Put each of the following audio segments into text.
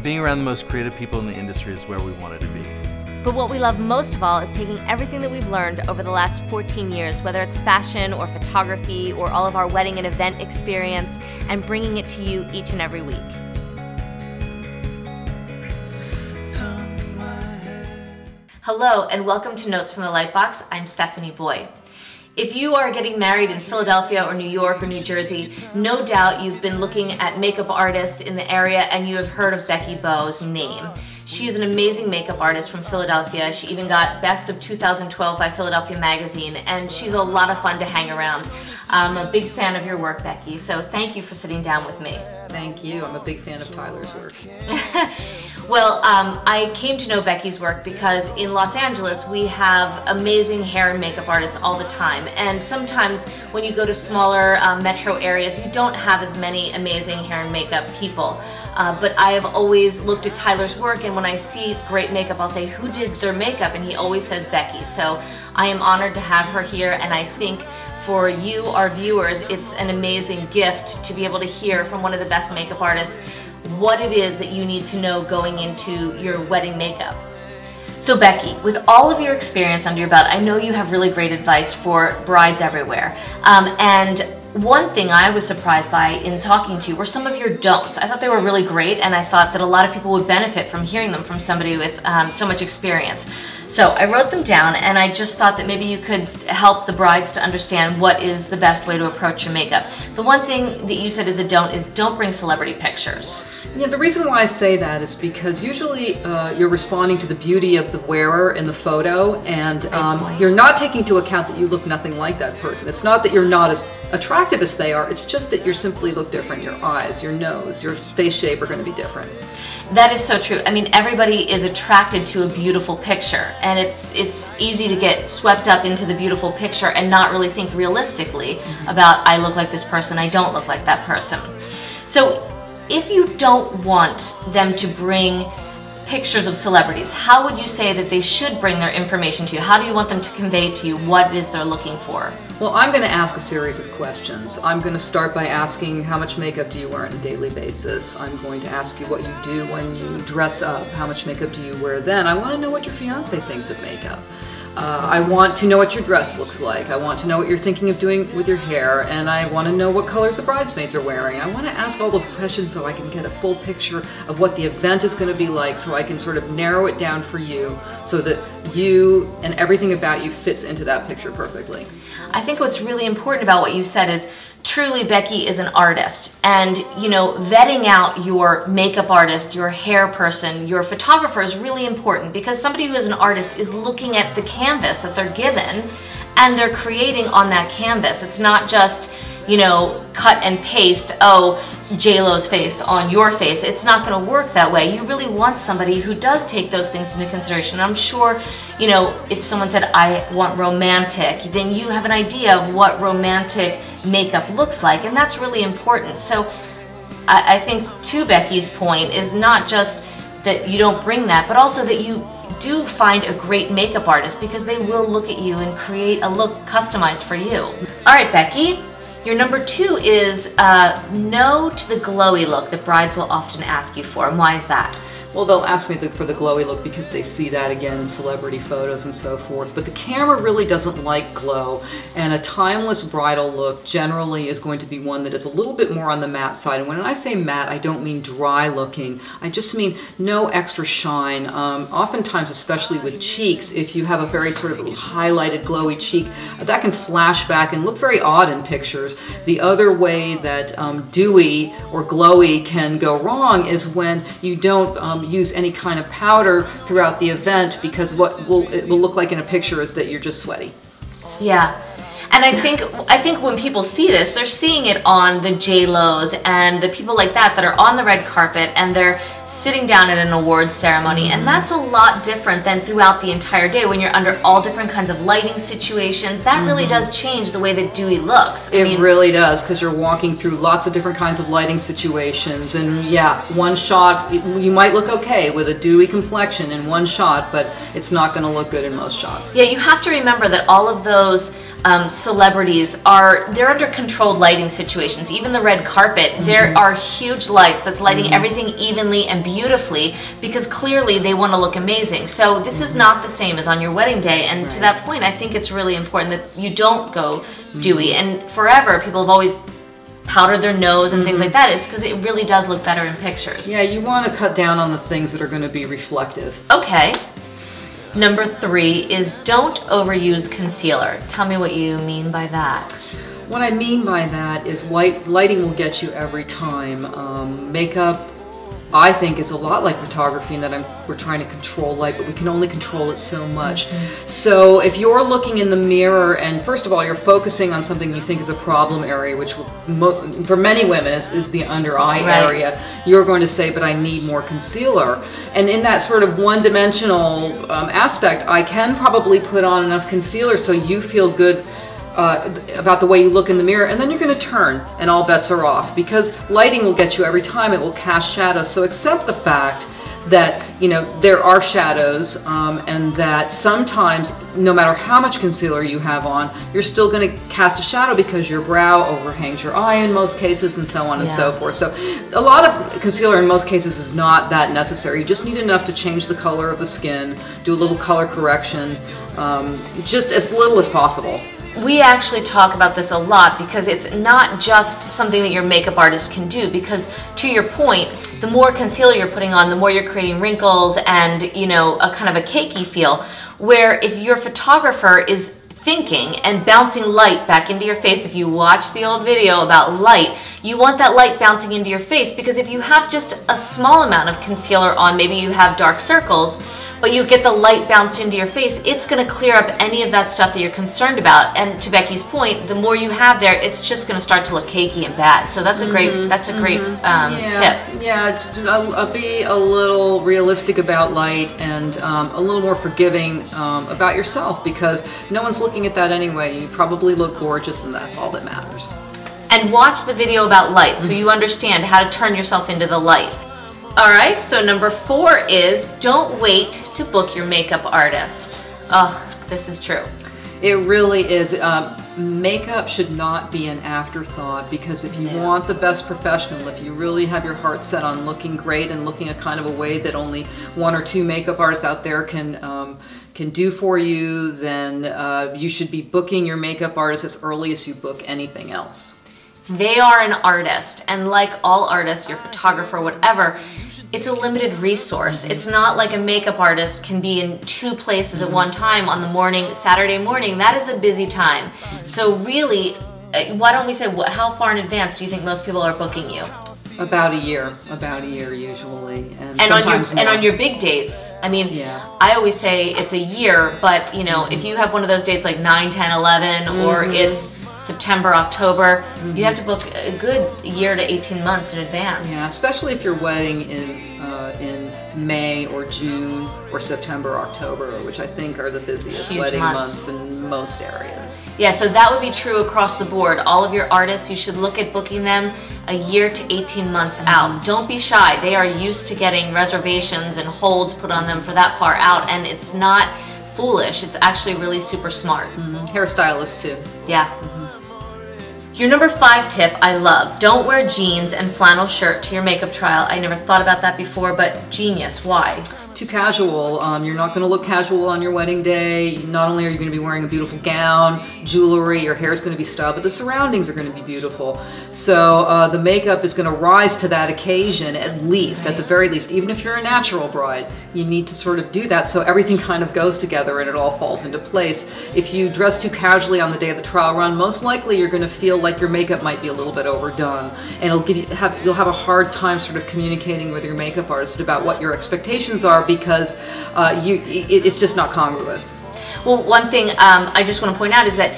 Being around the most creative people in the industry is where we wanted to be. But what we love most of all is taking everything that we've learned over the last 14 years, whether it's fashion or photography or all of our wedding and event experience, and bringing it to you each and every week. Hello and welcome to Notes from the Lightbox. I'm Stephanie Boye. If you are getting married in Philadelphia or New York or New Jersey, no doubt you've been looking at makeup artists in the area and you have heard of Beke Beau's name. She is an amazing makeup artist from Philadelphia. She even got Best of 2012 by Philadelphia Magazine, and she's a lot of fun to hang around. I'm a big fan of your work, Beke, so thank you for sitting down with me. Thank you. I'm a big fan of Tyler's work. Well, I came to know Beke's work because in Los Angeles we have amazing hair and makeup artists all the time, and sometimes when you go to smaller metro areas you don't have as many amazing hair and makeup people. But I have always looked at Tyler's work, and when I see great makeup I'll say, who did their makeup? And he always says Beke. So I am honored to have her here, and I think for you, our viewers, it's an amazing gift to be able to hear from one of the best makeup artists what it is that you need to know going into your wedding makeup. So Beke, with all of your experience under your belt, I know you have really great advice for brides everywhere. And one thing I was surprised by in talking to you were some of your don'ts. I thought they were really great, and I thought that a lot of people would benefit from hearing them from somebody with so much experience. So I wrote them down, and I just thought that maybe you could help the brides to understand what is the best way to approach your makeup. The one thing that you said is a don't is don't bring celebrity pictures. Yeah, the reason why I say that is because usually you're responding to the beauty of the wearer in the photo, and you're not taking into account that you look nothing like that person. It's not that you're not as attractive as they are, it's just that you simply look different. Your eyes, your nose, your face shape are going to be different. That is so true. I mean, everybody is attracted to a beautiful picture, and it's easy to get swept up into the beautiful picture and not really think realistically about, I look like this person, I don't look like that person. So if you don't want them to bring pictures of celebrities, how would you say that they should bring their information to you? How do you want them to convey to you what it is they're looking for? Well, I'm going to ask a series of questions. I'm going to start by asking, how much makeup do you wear on a daily basis? I'm going to ask you what you do when you dress up. How much makeup do you wear then? I want to know what your fiance thinks of makeup. I want to know what your dress looks like. I want to know what you're thinking of doing with your hair, and I want to know what colors the bridesmaids are wearing. I want to ask all those questions so I can get a full picture of what the event is going to be like, so I can sort of narrow it down for you so that you and everything about you fits into that picture perfectly. I think what's really important about what you said is truly Beke is an artist, and you know, vetting out your makeup artist, your hair person, your photographer is really important, because somebody who is an artist is looking at the canvas that they're given and they're creating on that canvas. It's not just, you know, cut and paste, oh, J-Lo's face on your face. It's not going to work that way. You really want somebody who does take those things into consideration. I'm sure, you know, if someone said, I want romantic, then you have an idea of what romantic makeup looks like, and that's really important. So I think to Beke's point is not just that you don't bring that, but also that you do find a great makeup artist, because they will look at you and create a look customized for you. All right, Beke. Your number 2 is no to the glowy look that brides will often ask you for, and why is that? Well, they'll ask me for the glowy look because they see that again in celebrity photos and so forth. But the camera really doesn't like glow, and a timeless bridal look generally is going to be one that is a little bit more on the matte side. And when I say matte, I don't mean dry looking. I just mean no extra shine. Oftentimes, especially with cheeks, if you have a very sort of highlighted glowy cheek, that can flash back and look very odd in pictures. The other way that dewy or glowy can go wrong is when you don't use any kind of powder throughout the event, because what it will look like in a picture is that you're just sweaty. Yeah. And I think when people see this, they're seeing it on the J-Los and the people like that that are on the red carpet and they're sitting down at an awards ceremony, and that's a lot different than throughout the entire day when you're under all different kinds of lighting situations. That really does change the way that dewy looks. I mean, really does, because you're walking through lots of different kinds of lighting situations, and yeah, one shot, you might look okay with a dewy complexion in one shot, but it's not going to look good in most shots. Yeah, you have to remember that all of those celebrities they're under controlled lighting situations. Even the red carpet, there are huge lights that's lighting everything evenly and beautifully because clearly they want to look amazing. So this is not the same as on your wedding day, and to that point I think it's really important that you don't go dewy. And forever people have always powdered their nose and things like that. It's because it really does look better in pictures. Yeah, you want to cut down on the things that are going to be reflective. Okay. Number 3 is don't overuse concealer. Tell me what you mean by that. What I mean by that is lighting will get you every time. Makeup, I think, is a lot like photography in that we're trying to control light, but we can only control it so much. So if you're looking in the mirror and first of all you're focusing on something you think is a problem area, which for many women is the under eye area, you're going to say, but I need more concealer. And in that sort of one-dimensional aspect, I can probably put on enough concealer so you feel good about the way you look in the mirror, and then you're going to turn and all bets are off, because lighting will get you every time. It will cast shadows. So accept the fact that, you know, there are shadows and that sometimes no matter how much concealer you have on, you're still going to cast a shadow because your brow overhangs your eye in most cases and so on and so forth. So a lot of concealer in most cases is not that necessary. You just need enough to change the color of the skin, do a little color correction, just as little as possible. We actually talk about this a lot because it's not just something that your makeup artist can do, because to your point, the more concealer you're putting on, the more you're creating wrinkles and, you know, a kind of a cakey feel, where if your photographer is thinking and bouncing light back into your face, if you watch the old video about light, you want that light bouncing into your face, because if you have just a small amount of concealer on, maybe you have dark circles, but you get the light bounced into your face, it's going to clear up any of that stuff that you're concerned about. And to Becky's point, the more you have there, it's just going to start to look cakey and bad. So that's a great, tip. Yeah, be a little realistic about light and a little more forgiving about yourself, because no one's looking at that anyway. You probably look gorgeous, and that's all that matters. And watch the video about light so you understand how to turn yourself into the light. Alright, so number 4 is don't wait to book your makeup artist. Oh, this is true. It really is. Makeup should not be an afterthought, because if you want the best professional, if you really have your heart set on looking great and looking a kind of a way that only 1 or 2 makeup artists out there can do for you, then you should be booking your makeup artist as early as you book anything else. They are an artist, and like all artists, your photographer, whatever, it's a limited resource. It's not like a makeup artist can be in 2 places at one time on the morning, Saturday morning. That is a busy time. So really, why don't we say, how far in advance do you think most people are booking you? About a year usually. And on your big dates, I mean, I always say it's a year, but you know, if you have one of those dates like 9, 10, 11, or it's September, October, you have to book a good year to 18 months in advance. Yeah, especially if your wedding is in May or June or September, October, which I think are the busiest wedding months in most areas. Yeah, so that would be true across the board. All of your artists, you should look at booking them a year to 18 months out. Don't be shy. They are used to getting reservations and holds put on them for that far out, and it's not foolish. It's actually really super smart. Hairstylists too. Yeah. Your number 5 tip I love. Don't wear jeans and flannel shirt to your makeup trial. I never thought about that before, but genius. Why? Too casual. You're not going to look casual on your wedding day. Not only are you going to be wearing a beautiful gown, jewelry, your hair is going to be styled, but the surroundings are going to be beautiful. So the makeup is going to rise to that occasion, at least, at the very least. Even if you're a natural bride, you need to sort of do that so everything kind of goes together and it all falls into place. If you dress too casually on the day of the trial run, most likely you're going to feel like your makeup might be a little bit overdone, and you'll have a hard time sort of communicating with your makeup artist about what your expectations are, because it's just not congruous. Well, one thing I just want to point out is that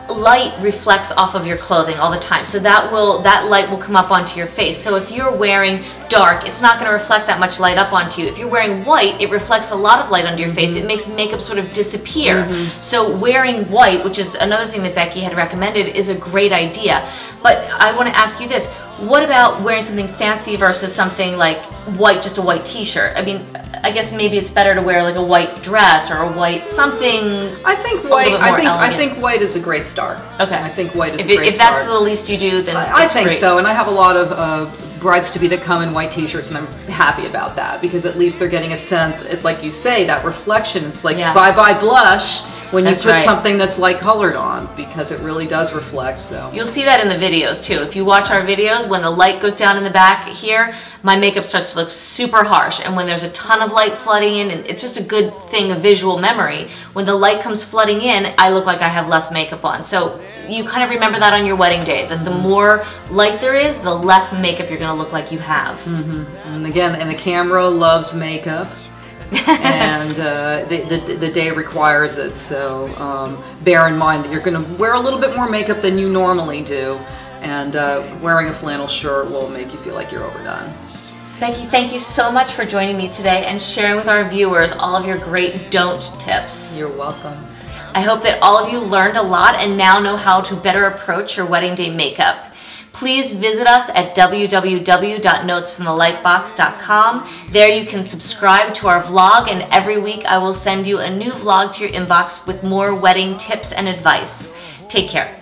light reflects off of your clothing all the time, so that light will come up onto your face. So if you're wearing dark, it's not going to reflect that much light up onto you. If you're wearing white, it reflects a lot of light onto your face. It makes makeup sort of disappear. So wearing white, which is another thing that Becky had recommended, is a great idea. But I want to ask you this. What about wearing something fancy versus something like white, just a white t-shirt? I mean, I guess maybe it's better to wear like a white dress or a white something. I think white. I think white is a great start. Okay. I think white is a great start. If that's the least you do, then I think so. And I have a lot of brides-to-be that come in white t-shirts, and I'm happy about that because at least they're getting a sense, like you say, that reflection. It's like bye-bye blush when you put something that's light colored on, because it really does reflect. So you'll see that in the videos too. If you watch our videos, when the light goes down in the back here, my makeup starts to look super harsh, and when there's a ton of light flooding in, and it's just a good thing of visual memory, when the light comes flooding in, I look like I have less makeup on. So you kind of remember that on your wedding day, that the more light there is, the less makeup you're going to look like you have. And again, and the camera loves makeup. And the day requires it, so bear in mind that you're going to wear a little bit more makeup than you normally do, and wearing a flannel shirt will make you feel like you're overdone. Becky, thank you so much for joining me today and sharing with our viewers all of your great don't tips. You're welcome. I hope that all of you learned a lot and now know how to better approach your wedding day makeup. Please visit us at www.notesfromthelightbox.com. There you can subscribe to our vlog, and every week I will send you a new vlog to your inbox with more wedding tips and advice. Take care.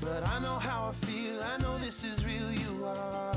But I know how I feel, I know this is real, you are.